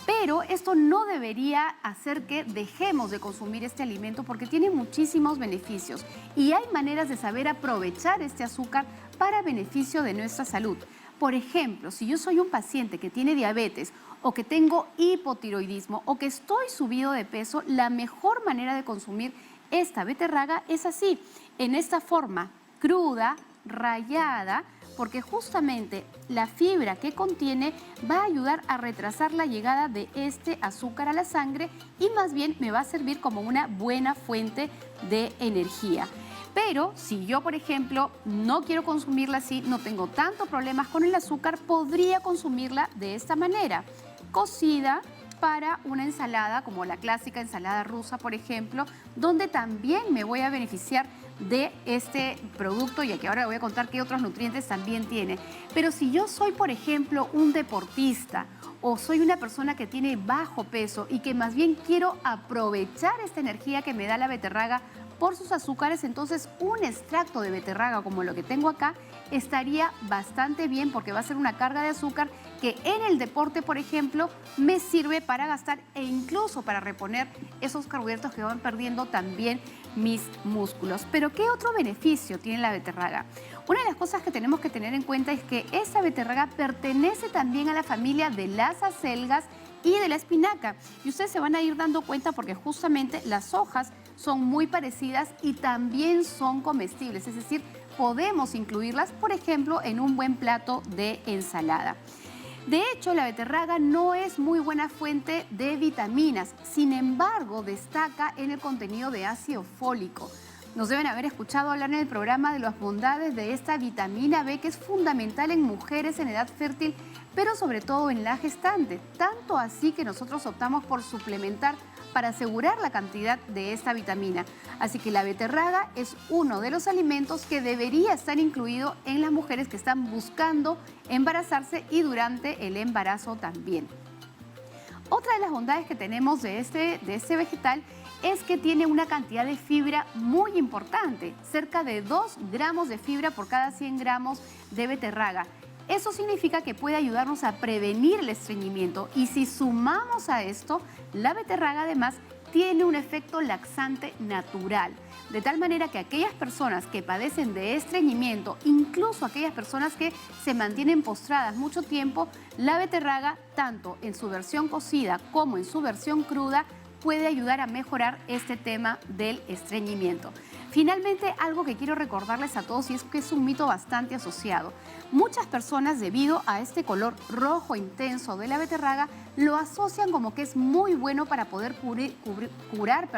Pero esto no debería hacer que dejemos de consumir este alimento porque tiene muchísimos beneficios y hay maneras de saber aprovechar este azúcar para beneficio de nuestra salud. Por ejemplo, si yo soy un paciente que tiene diabetes o que tengo hipotiroidismo o que estoy subido de peso, la mejor manera de consumir esta beterraga es así, en esta forma cruda, rallada, porque justamente la fibra que contiene va a ayudar a retrasar la llegada de este azúcar a la sangre y más bien me va a servir como una buena fuente de energía. Pero si yo, por ejemplo, no quiero consumirla así, no tengo tantos problemas con el azúcar, podría consumirla de esta manera, cocida, para una ensalada como la clásica ensalada rusa, por ejemplo, donde también me voy a beneficiar de este producto y aquí ahora voy a contar qué otros nutrientes también tiene. Pero si yo soy, por ejemplo, un deportista o soy una persona que tiene bajo peso y que más bien quiero aprovechar esta energía que me da la beterraga por sus azúcares, entonces un extracto de beterraga como lo que tengo acá estaría bastante bien porque va a ser una carga de azúcar que en el deporte, por ejemplo, me sirve para gastar e incluso para reponer esos carbohidratos que van perdiendo también mis músculos. Pero ¿qué otro beneficio tiene la beterraga? Una de las cosas que tenemos que tener en cuenta es que esta beterraga pertenece también a la familia de las acelgas y de la espinaca. Y ustedes se van a ir dando cuenta porque justamente las hojas son muy parecidas y también son comestibles, es decir, podemos incluirlas, por ejemplo, en un buen plato de ensalada. De hecho, la beterraga no es muy buena fuente de vitaminas, sin embargo, destaca en el contenido de ácido fólico. Nos deben haber escuchado hablar en el programa de las bondades de esta vitamina B, que es fundamental en mujeres en edad fértil, pero sobre todo en la gestante. Tanto así que nosotros optamos por suplementar para asegurar la cantidad de esta vitamina. Así que la beterraga es uno de los alimentos que debería estar incluido en las mujeres que están buscando embarazarse y durante el embarazo también. Otra de las bondades que tenemos de este vegetal es que tiene una cantidad de fibra muy importante, cerca de 2 gramos de fibra por cada 100 gramos de beterraga. Eso significa que puede ayudarnos a prevenir el estreñimiento, y si sumamos a esto, la beterraga además tiene un efecto laxante natural, de tal manera que aquellas personas que padecen de estreñimiento, incluso aquellas personas que se mantienen postradas mucho tiempo, la beterraga, tanto en su versión cocida como en su versión cruda, puede ayudar a mejorar este tema del estreñimiento. Finalmente, algo que quiero recordarles a todos, y es que es un mito bastante asociado. Muchas personas, debido a este color rojo intenso de la beterraga, lo asocian como que es muy bueno para poder curar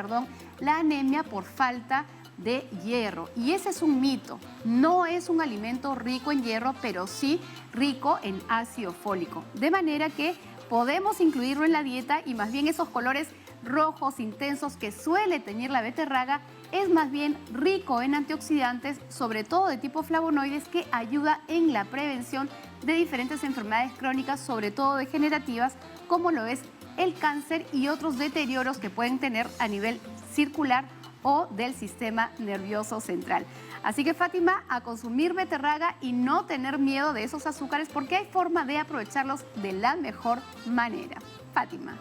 la anemia por falta de hierro. Y ese es un mito. No es un alimento rico en hierro, pero sí rico en ácido fólico. De manera que podemos incluirlo en la dieta, y más bien esos colores rojos intensos que suele tener la beterraga es más bien rico en antioxidantes, sobre todo de tipo flavonoides, que ayuda en la prevención de diferentes enfermedades crónicas, sobre todo degenerativas, como lo es el cáncer y otros deterioros que pueden tener a nivel circular o del sistema nervioso central. Así que, Fátima, a consumir beterraga y no tener miedo de esos azúcares, porque hay forma de aprovecharlos de la mejor manera. Fátima.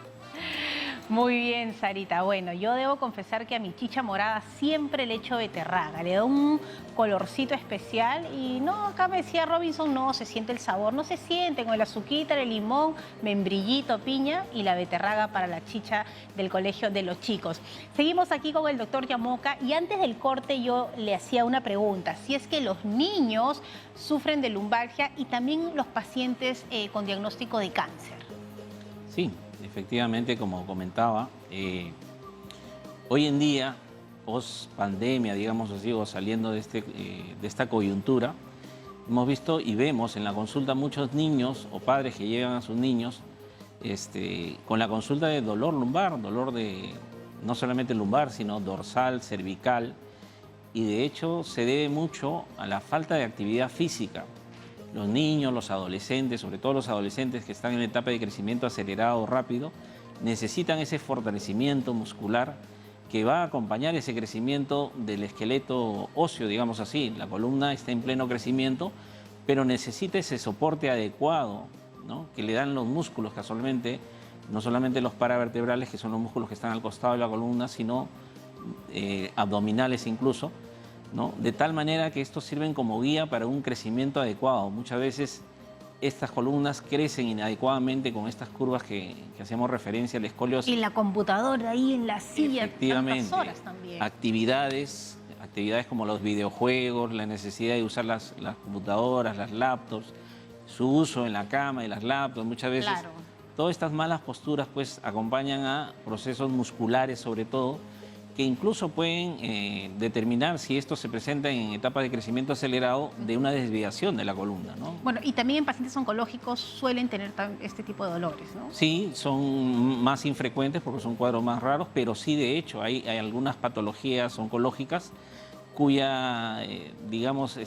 Muy bien, Sarita. Bueno, yo debo confesar que a mi chicha morada siempre le echo beterraga. Le da un colorcito especial y no, acá me decía Robinson, no se siente el sabor, no se siente con el azuquita, el limón, membrillito, piña y la beterraga para la chicha del colegio de los chicos. Seguimos aquí con el doctor Yamoca, y antes del corte yo le hacía una pregunta, si es que los niños sufren de lumbalgia y también los pacientes con diagnóstico de cáncer. Sí. Efectivamente, como comentaba, hoy en día, post pandemia, digamos así, o saliendo de esta coyuntura, hemos visto y vemos en la consulta muchos niños o padres que llevan a sus niños con la consulta de dolor lumbar, dolor de no solamente lumbar, sino dorsal, cervical, y de hecho se debe mucho a la falta de actividad física. Los niños, los adolescentes, sobre todo los adolescentes que están en la etapa de crecimiento acelerado o rápido, necesitan ese fortalecimiento muscular que va a acompañar ese crecimiento del esqueleto óseo, digamos así. La columna está en pleno crecimiento, pero necesita ese soporte adecuado, ¿no?, que le dan los músculos casualmente, no solamente los paravertebrales, que son los músculos que están al costado de la columna, sino abdominales incluso, ¿no?, de tal manera que estos sirven como guía para un crecimiento adecuado. Muchas veces estas columnas crecen inadecuadamente con estas curvas que hacemos referencia al escoliosis. Y la computadora ahí en la silla, efectivamente, tantas horas también. Actividades como los videojuegos, la necesidad de usar las computadoras, las laptops, su uso en la cama y las laptops, muchas veces. Claro. Todas estas malas posturas pues acompañan a procesos musculares sobre todo, que incluso pueden determinar si esto se presenta en etapas de crecimiento acelerado de una desviación de la columna, ¿no? Bueno, y también en pacientes oncológicos suelen tener este tipo de dolores, ¿no? Sí, son más infrecuentes porque son cuadros más raros, pero sí, de hecho, hay algunas patologías oncológicas cuya, digamos,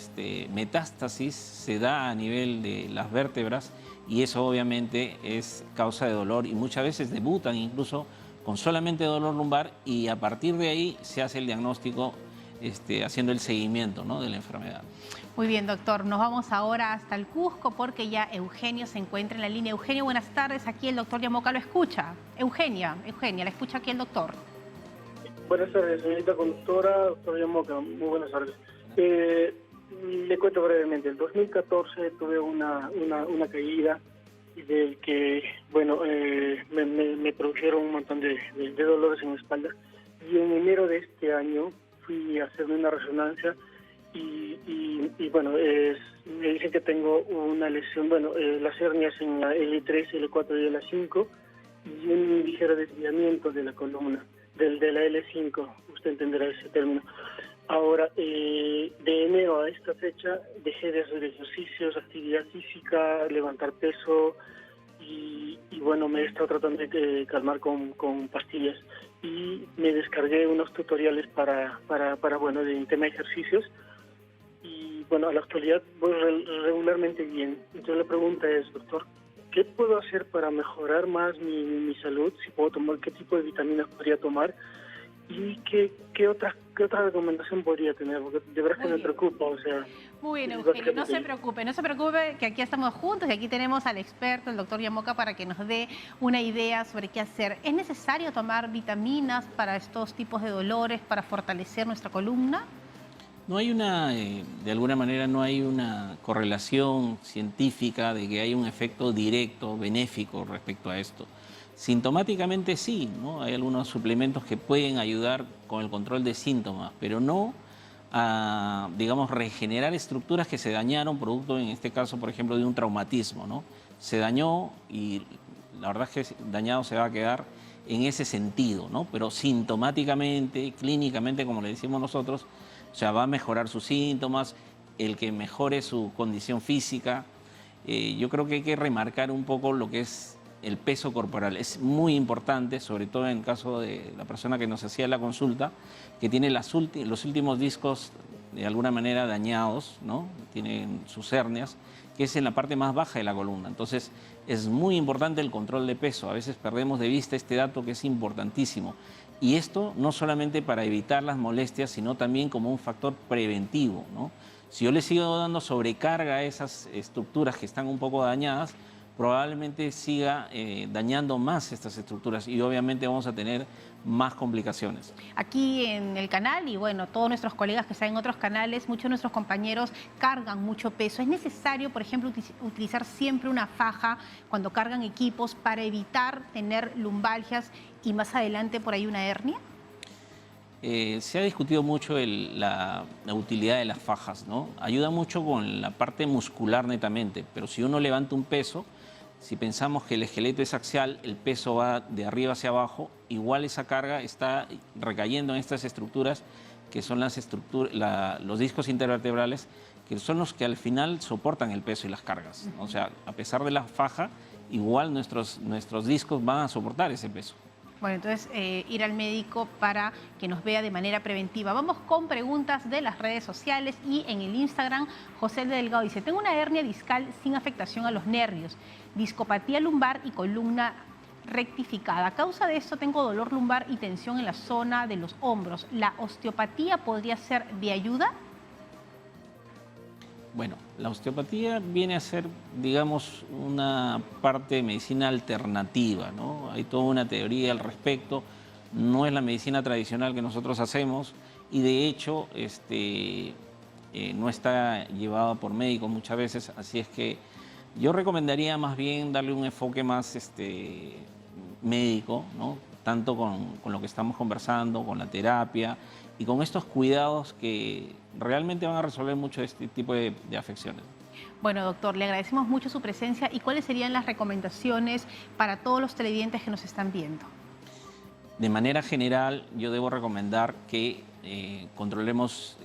metástasis se da a nivel de las vértebras, y eso obviamente es causa de dolor, y muchas veces debutan incluso con solamente dolor lumbar, y a partir de ahí se hace el diagnóstico haciendo el seguimiento, ¿no?, de la enfermedad. Muy bien, doctor. Nos vamos ahora hasta el Cusco porque ya Eugenio se encuentra en la línea. Eugenio, buenas tardes. Aquí el doctor Yamoca lo escucha. Eugenia, la escucha aquí el doctor. Buenas tardes, señorita conductora, doctor Yamoca. Muy buenas tardes. Le cuento brevemente. En 2014 tuve una caída del que, bueno, me produjeron un montón de dolores en la espalda, y en enero de este año fui a hacerme una resonancia y bueno, Me dicen que tengo una lesión, las hernias en la L3, L4 y L5 y un ligero desviamiento de la columna, de la L5, usted entenderá ese término. Ahora, de enero a esta fecha dejé de hacer ejercicios, actividad física, levantar peso y bueno, me he estado tratando de calmar con pastillas y me descargué unos tutoriales para de tema de ejercicios y bueno, a la actualidad voy regularmente bien. Entonces la pregunta es, doctor, ¿qué puedo hacer para mejorar más mi salud? Si puedo tomar, ¿qué tipo de vitaminas podría tomar? ¿Y qué otra recomendación podría tener? Porque de verdad que me preocupa, o sea... Muy bien, Eugenio, no se preocupe, que aquí estamos juntos y aquí tenemos al experto, el doctor Yamoca, para que nos dé una idea sobre qué hacer. ¿Es necesario tomar vitaminas para estos tipos de dolores, para fortalecer nuestra columna? No hay de alguna manera no hay una correlación científica de que haya un efecto directo, benéfico respecto a esto. Sintomáticamente sí, ¿no? Hay algunos suplementos que pueden ayudar con el control de síntomas, pero no a, digamos, regenerar estructuras que se dañaron producto, en este caso, por ejemplo, de un traumatismo, ¿no? Se dañó y la verdad es que dañado se va a quedar en ese sentido, ¿no? Pero sintomáticamente, clínicamente, como le decimos nosotros, o sea, va a mejorar sus síntomas, el que mejore su condición física. Yo creo que hay que remarcar un poco lo que es el peso corporal. Es muy importante, sobre todo en el caso de la persona que nos hacía la consulta, que tiene los últimos discos de alguna manera dañados, ¿no? Tienen sus hernias, que es en la parte más baja de la columna. Entonces, es muy importante el control de peso. A veces perdemos de vista este dato que es importantísimo. Y esto no solamente para evitar las molestias, sino también como un factor preventivo, ¿no? Si yo le sigo dando sobrecarga a esas estructuras que están un poco dañadas, probablemente siga dañando más estas estructuras y obviamente vamos a tener más complicaciones. Aquí en el canal y bueno, todos nuestros colegas que están en otros canales, muchos de nuestros compañeros cargan mucho peso. ¿Es necesario, por ejemplo, utilizar siempre una faja cuando cargan equipos para evitar tener lumbalgias y más adelante por ahí una hernia? Se ha discutido mucho la utilidad de las fajas, ¿no? Ayuda mucho con la parte muscular netamente, pero si uno levanta un peso, si pensamos que el esqueleto es axial, el peso va de arriba hacia abajo, igual esa carga está recayendo en estas estructuras que son los discos intervertebrales, que son los que al final soportan el peso y las cargas. O sea, a pesar de la faja, igual nuestros discos van a soportar ese peso. Bueno, entonces ir al médico para que nos vea de manera preventiva. Vamos con preguntas de las redes sociales y en el Instagram, José Delgado dice, tengo una hernia discal sin afectación a los nervios, discopatía lumbar y columna rectificada. A causa de esto tengo dolor lumbar y tensión en la zona de los hombros. ¿La osteopatía podría ser de ayuda? Bueno, la osteopatía viene a ser, digamos, una parte de medicina alternativa, ¿no? Hay toda una teoría al respecto, no es la medicina tradicional que nosotros hacemos y de hecho no está llevada por médicos muchas veces, así es que yo recomendaría más bien darle un enfoque más médico, ¿no? Tanto con lo que estamos conversando, con la terapia y con estos cuidados que realmente van a resolver mucho este tipo de afecciones. Bueno, doctor, le agradecemos mucho su presencia y ¿cuáles serían las recomendaciones para todos los televidentes que nos están viendo? De manera general, yo debo recomendar que controlemos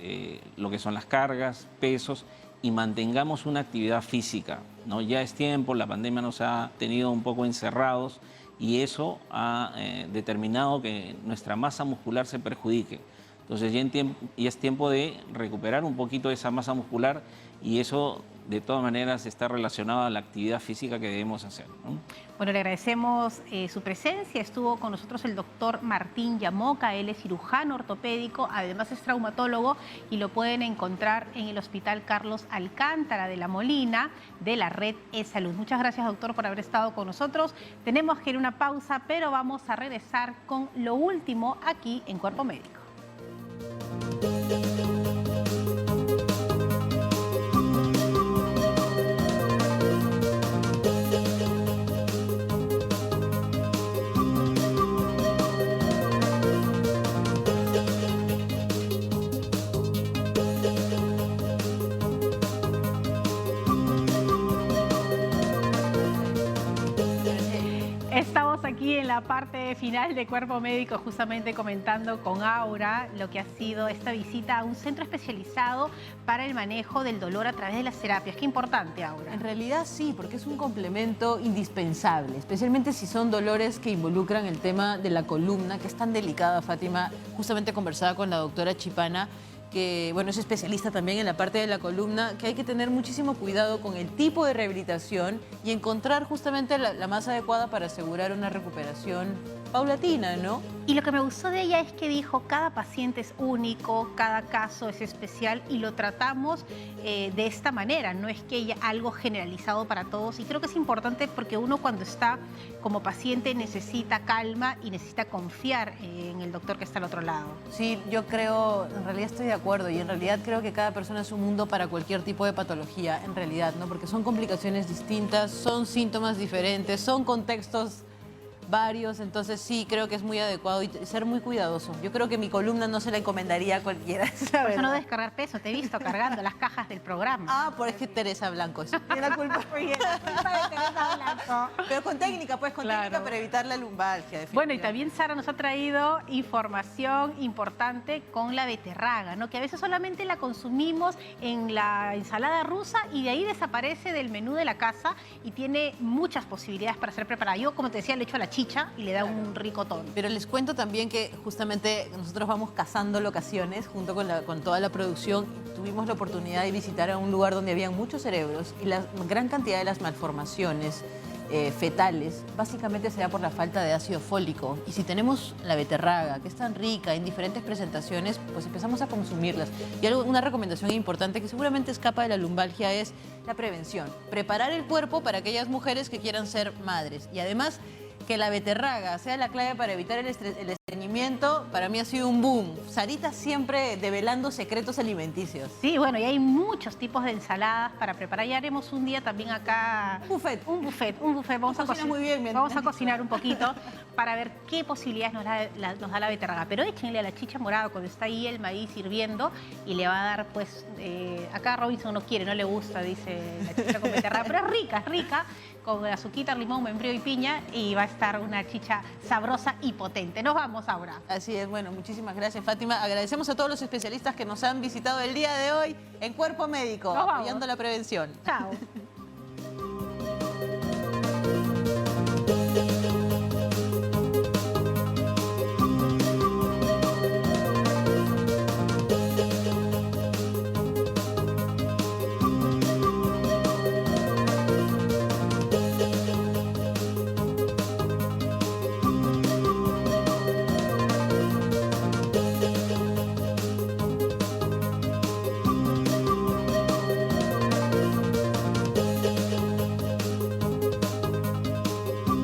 lo que son las cargas, pesos y mantengamos una actividad física, ¿no? Ya es tiempo, la pandemia nos ha tenido un poco encerrados y eso ha determinado que nuestra masa muscular se perjudique. Entonces ya es tiempo de recuperar un poquito esa masa muscular y eso de todas maneras está relacionado a la actividad física que debemos hacer, ¿no? Bueno, le agradecemos su presencia. Estuvo con nosotros el doctor Martín Yamoca, él es cirujano ortopédico, además es traumatólogo y lo pueden encontrar en el Hospital Carlos Alcántara de La Molina de la Red E-Salud. Muchas gracias, doctor, por haber estado con nosotros. Tenemos que ir a una pausa, pero vamos a regresar con lo último aquí en Cuerpo Médico. la parte final de Cuerpo Médico, justamente comentando con Aura lo que ha sido esta visita a un centro especializado para el manejo del dolor a través de las terapias. Qué importante, Aura. En realidad sí, porque es un complemento indispensable, especialmente si son dolores que involucran el tema de la columna, que es tan delicada, Fátima. Justamente conversaba con la doctora Chipana, que bueno, es especialista también en la parte de la columna, que hay que tener muchísimo cuidado con el tipo de rehabilitación y encontrar justamente la más adecuada para asegurar una recuperación paulatina, ¿no? Y lo que me gustó de ella es que dijo, cada paciente es único, cada caso es especial y lo tratamos de esta manera, no es que haya algo generalizado para todos. Y creo que es importante porque uno cuando está como paciente necesita calma y necesita confiar en el doctor que está al otro lado. Sí, yo creo, en realidad estoy de acuerdo y en realidad creo que cada persona es un mundo para cualquier tipo de patología, en realidad, ¿no? Porque son complicaciones distintas, son síntomas diferentes, son contextos varios, entonces sí, creo que es muy adecuado y ser muy cuidadoso. Yo creo que mi columna no se la encomendaría a cualquiera. Por eso no debes cargar peso, te he visto cargando las cajas del programa. Ah, por es que Teresa Blanco tiene la culpa. Muy bien, la culpa de Teresa Blanco. Pero con técnica, pues con técnica para evitar la lumbalgia. Bueno, y también Sara nos ha traído información importante con la beterraga, ¿no? Que a veces solamente la consumimos en la ensalada rusa y de ahí desaparece del menú de la casa y tiene muchas posibilidades para ser preparada. Yo, como te decía, le echo a la chicha y le da un rico tono. Pero les cuento también que justamente nosotros vamos cazando locaciones junto con toda la producción. Tuvimos la oportunidad de visitar a un lugar donde habían muchos cerebros y la gran cantidad de las malformaciones fetales básicamente se da por la falta de ácido fólico. Y si tenemos la beterraga, que es tan rica en diferentes presentaciones, pues empezamos a consumirlas. Y una recomendación importante que seguramente escapa de la lumbalgia es la prevención. Preparar el cuerpo para aquellas mujeres que quieran ser madres. Y además, que la beterraga sea la clave para evitar el estreñimiento, para mí ha sido un boom. Sarita siempre develando secretos alimenticios. Sí, bueno, y hay muchos tipos de ensaladas para preparar. Ya haremos un día también acá... Un buffet. Vamos a cocinar un poquito para ver qué posibilidades nos da la beterraga. Pero échenle a la chicha morada cuando está ahí el maíz hirviendo y le va a dar, pues... acá Robinson no quiere, no le gusta, dice la chicha con beterraga. Pero es rica, con azuquita, limón, membrillo y piña, y va a estar una chicha sabrosa y potente. Nos vamos ahora. Así es, bueno, muchísimas gracias, Fátima. Agradecemos a todos los especialistas que nos han visitado el día de hoy en Cuerpo Médico, apoyando la prevención. Chao.